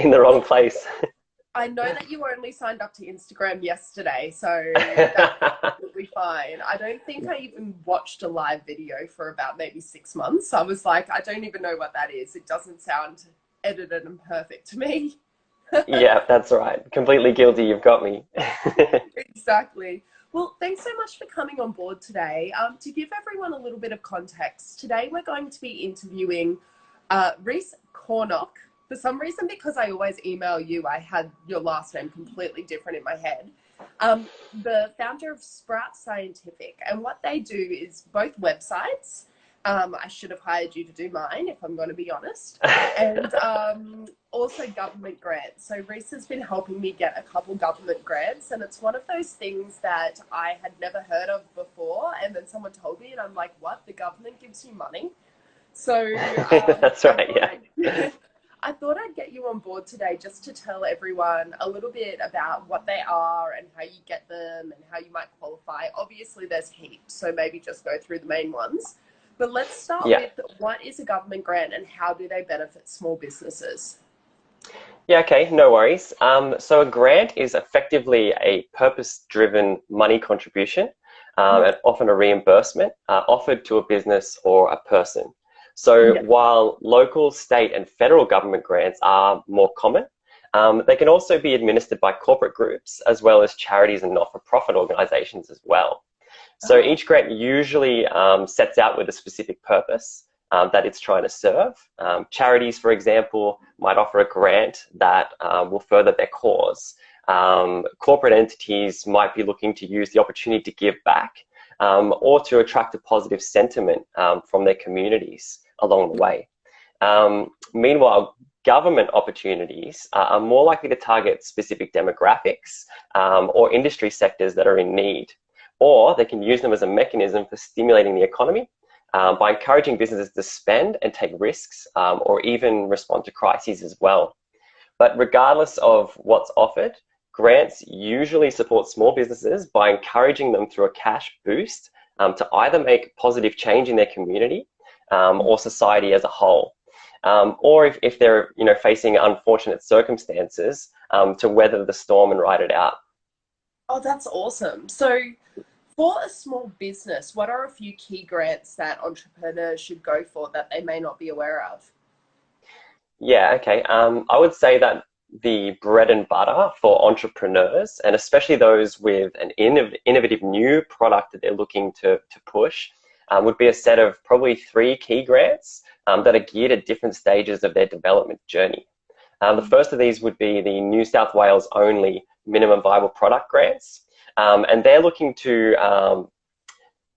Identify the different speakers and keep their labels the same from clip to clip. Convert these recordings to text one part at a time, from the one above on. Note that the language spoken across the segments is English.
Speaker 1: in the wrong place.
Speaker 2: I know that you only signed up to Instagram yesterday, so that's absolutely fine. I don't think I even watched a live video for about maybe 6 months. I was like, I don't even know what that is. It doesn't sound edited and perfect to me.
Speaker 1: Yeah, that's right. Completely guilty. You've got me.
Speaker 2: Exactly. Well, thanks so much for coming on board today. To give everyone a little bit of context, today we're going to be interviewing Rhys Cornock. For some reason, because I always email you, I had your last name completely different in my head. The founder of Sprout Scientific, and what they do is both websites. I should have hired you to do mine, if I'm going to be honest, and also government grants. So Rhys has been helping me get a couple government grants, and it's one of those things that I had never heard of before, and then someone told me, and I'm like, what? The government gives you money? So
Speaker 1: That's right. Yeah.
Speaker 2: I thought I'd get you on board today just to tell everyone a little bit about what they are and how you get them and how you might qualify. Obviously, there's heaps, so maybe just go through the main ones. But let's start
Speaker 1: Yeah.
Speaker 2: with, what is a government grant and how do they benefit small businesses?
Speaker 1: Yeah, okay, no worries. So a grant is effectively a purpose-driven money contribution, and often a reimbursement offered to a business or a person. So
Speaker 2: Yeah.
Speaker 1: while local, state, and federal government grants are more common, they can also be administered by corporate groups as well as charities and not-for-profit organizations as well. So each grant usually sets out with a specific purpose that it's trying to serve. Charities, for example, might offer a grant that will further their cause. Corporate entities might be looking to use the opportunity to give back or to attract a positive sentiment from their communities along the way. Meanwhile, government opportunities are more likely to target specific demographics or industry sectors that are in need, or they can use them as a mechanism for stimulating the economy by encouraging businesses to spend and take risks or even respond to crises as well. But regardless of what's offered, grants usually support small businesses by encouraging them through a cash boost to either make positive change in their community or society as a whole. Or if they're facing unfortunate circumstances, to weather the storm and ride it out.
Speaker 2: Oh, that's awesome. So for a small business, what are a few key grants that entrepreneurs should go for that they may not be aware of?
Speaker 1: Yeah, okay. I would say that the bread and butter for entrepreneurs, and especially those with an innovative new product that they're looking to push, would be a set of probably 3 key grants that are geared at different stages of their development journey. The first of these would be the New South Wales only minimum viable product grants. And they're looking to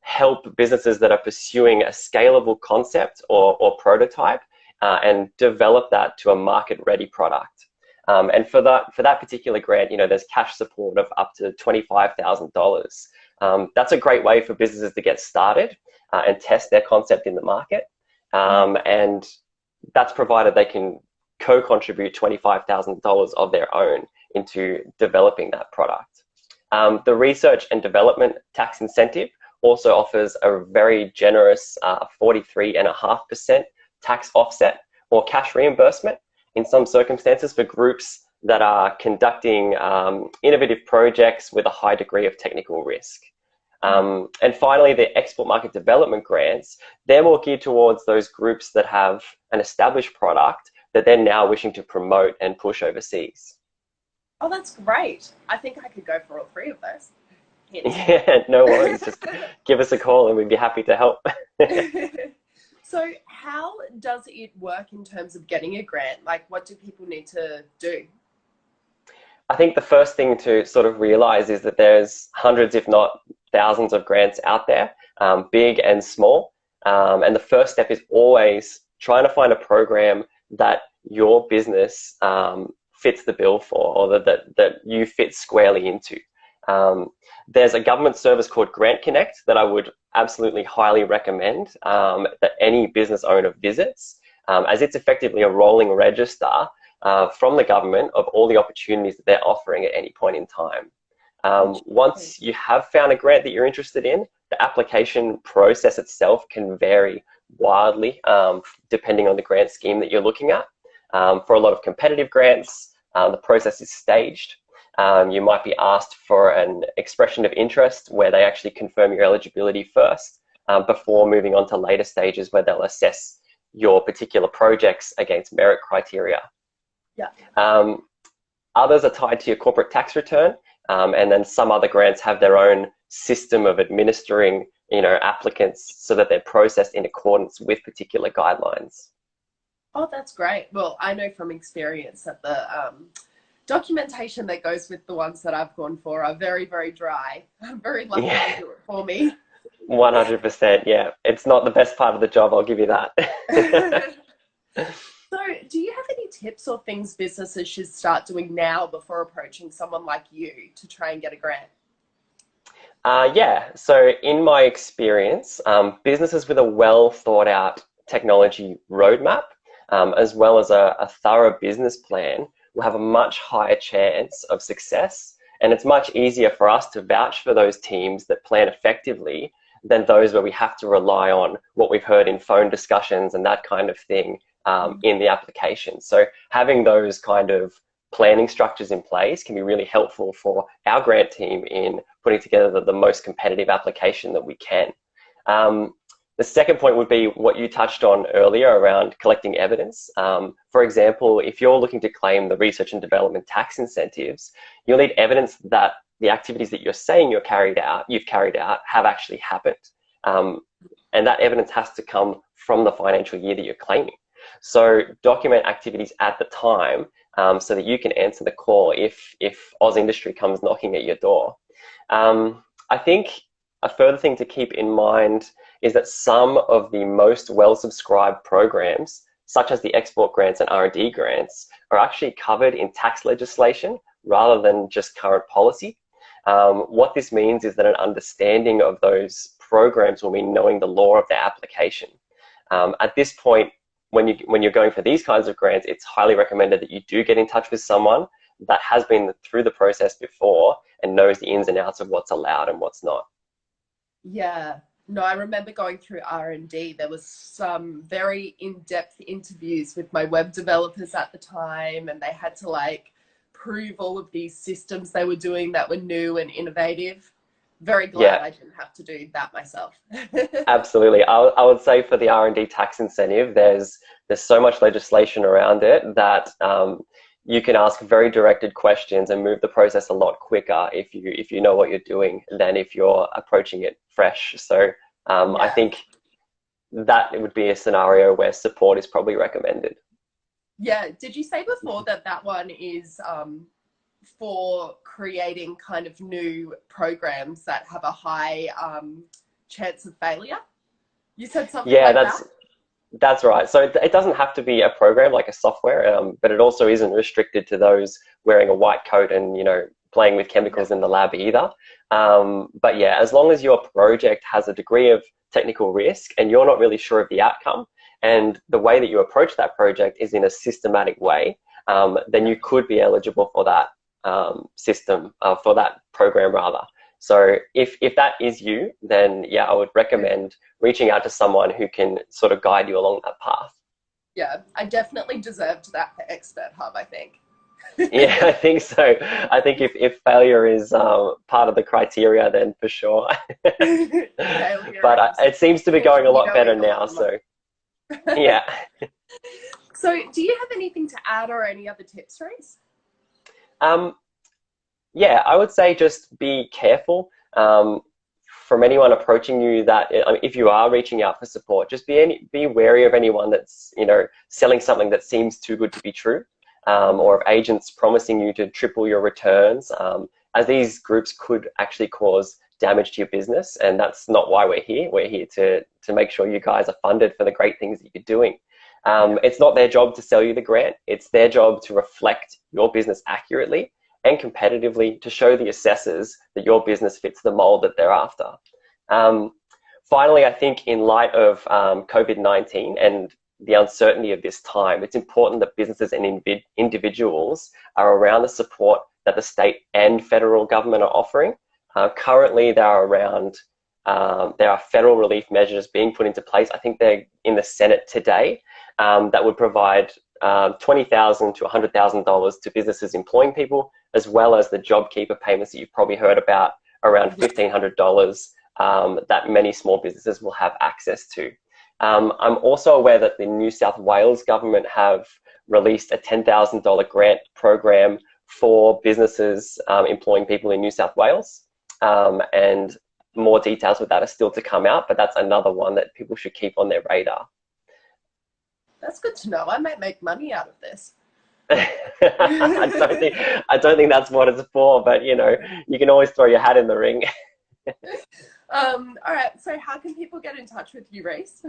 Speaker 1: help businesses that are pursuing a scalable concept or prototype and develop that to a market-ready product. And for that particular grant, there's cash support of up to $25,000. That's a great way for businesses to get started and test their concept in the market. And that's provided they can co-contribute $25,000 of their own into developing that product. The research and development tax incentive also offers a very generous 43.5% tax offset or cash reimbursement in some circumstances for groups that are conducting innovative projects with a high degree of technical risk. And finally, the export market development grants, they're more geared towards those groups that have an established product that they're now wishing to promote and push overseas.
Speaker 2: Oh, that's great. I think I could go for all 3 of those.
Speaker 1: Yeah, no worries. Just give us a call and we'd be happy to help.
Speaker 2: So how does it work in terms of getting a grant? Like, what do people need to do?
Speaker 1: I think the first thing to sort of realize is that there's hundreds, if not thousands of grants out there, big and small. And the first step is always trying to find a program that your business fits the bill for, or that you fit squarely into. There's a government service called Grant Connect that I would absolutely highly recommend that any business owner visits, as it's effectively a rolling register from the government of all the opportunities that they're offering at any point in time. Once you have found a grant that you're interested in, the application process itself can vary wildly depending on the grant scheme that you're looking at. For a lot of competitive grants, the process is staged. You might be asked for an expression of interest where they actually confirm your eligibility first, before moving on to later stages where they'll assess your particular projects against merit criteria.
Speaker 2: Yeah.
Speaker 1: Others are tied to your corporate tax return, and then some other grants have their own system of administering, applicants so that they're processed in accordance with particular guidelines.
Speaker 2: Oh, that's great. Well, I know from experience that the documentation that goes with the ones that I've gone for are very, very dry. I'm very lucky to do it for me.
Speaker 1: 100%, yeah. It's not the best part of the job, I'll give you that.
Speaker 2: So, do you have any tips or things businesses should start doing now before approaching someone like you to try and get a grant?
Speaker 1: Yeah, so in my experience, businesses with a well thought out technology roadmap, as well as a thorough business plan, will have a much higher chance of success. And it's much easier for us to vouch for those teams that plan effectively than those where we have to rely on what we've heard in phone discussions and that kind of thing in the application. So having those kind of planning structures in place can be really helpful for our grant team in putting together the most competitive application that we can. The second point would be what you touched on earlier around collecting evidence. For example, if you're looking to claim the research and development tax incentives, you'll need evidence that the activities that you're saying you've carried out have actually happened. And that evidence has to come from the financial year that you're claiming. So document activities at the time so that you can answer the call if Oz Industry comes knocking at your door. I think a further thing to keep in mind is that some of the most well-subscribed programs, such as the export grants and R&D grants, are actually covered in tax legislation rather than just current policy. What this means is that an understanding of those programs will mean knowing the law of their application. At this point, when you're going for these kinds of grants, it's highly recommended that you do get in touch with someone that has been through the process before and knows the ins and outs of what's allowed and what's not.
Speaker 2: Yeah. No, I remember going through R&D. There was some very in-depth interviews with my web developers at the time, and they had to prove all of these systems they were doing that were new and innovative. Very glad I didn't have to do that myself.
Speaker 1: Absolutely. I would say for the R&D tax incentive, there's so much legislation around it that you can ask very directed questions and move the process a lot quicker if you know what you're doing than if you're approaching it fresh. So I think that it would be a scenario where support is probably recommended.
Speaker 2: Yeah. Did you say before that one is for creating kind of new programs that have a high chance of failure? You said something like that?
Speaker 1: That's right. So it doesn't have to be a program like a software, but it also isn't restricted to those wearing a white coat and, playing with chemicals in the lab either. But yeah, as long as your project has a degree of technical risk and you're not really sure of the outcome, and the way that you approach that project is in a systematic way, then you could be eligible for that for that program rather. So if that is you, then I would recommend reaching out to someone who can sort of guide you along that path.
Speaker 2: Yeah, I definitely deserved that for Expert Hub, I think.
Speaker 1: Yeah, I think so. I think if failure is part of the criteria, then for sure. But it seems to be going a lot better now, so yeah.
Speaker 2: So do you have anything to add or any other tips, Rhys?
Speaker 1: Yeah, I would say just be careful from anyone approaching you that if you are reaching out for support, just be wary of anyone that's selling something that seems too good to be true, or of agents promising you to triple your returns, as these groups could actually cause damage to your business, and that's not why we're here. We're here to make sure you guys are funded for the great things that you're doing. It's not their job to sell you the grant. It's their job to reflect your business accurately and competitively to show the assessors that your business fits the mold that they're after. Finally, I think in light of COVID-19 and the uncertainty of this time, it's important that businesses and individuals are around the support that the state and federal government are offering. Currently, there are federal relief measures being put into place. I think they're in the Senate today that would provide $20,000 to $100,000 to businesses employing people, as well as the JobKeeper payments that you've probably heard about, around $1,500, that many small businesses will have access to. I'm also aware that the New South Wales government have released a $10,000 grant program for businesses employing people in New South Wales. And more details with that are still to come out, but that's another one that people should keep on their radar.
Speaker 2: That's good to know. I might make money out of this.
Speaker 1: I don't think that's what it's for, but you know, you can always throw your hat in the ring.
Speaker 2: All right. So how can people get in touch with you, Rhys?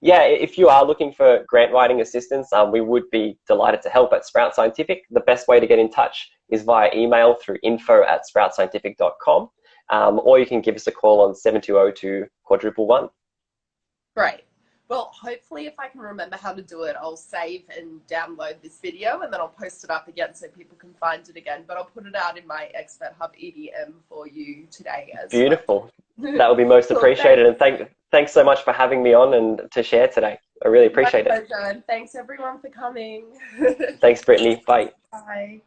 Speaker 1: Yeah, if you are looking for grant writing assistance, we would be delighted to help at Sprout Scientific. The best way to get in touch is via email through info@sproutscientific.com, or you can give us a call on 7202-111.
Speaker 2: Great. Well, hopefully if I can remember how to do it, I'll save and download this video and then I'll post it up again so people can find it again. But I'll put it out in my Expert Hub EDM for you today as
Speaker 1: Beautiful.
Speaker 2: well.
Speaker 1: That would be most
Speaker 2: Cool,
Speaker 1: appreciated. And thanks so much for having me on and to share today. I really appreciate it.
Speaker 2: And thanks everyone for coming.
Speaker 1: Thanks, Brittany. Bye.
Speaker 2: Bye.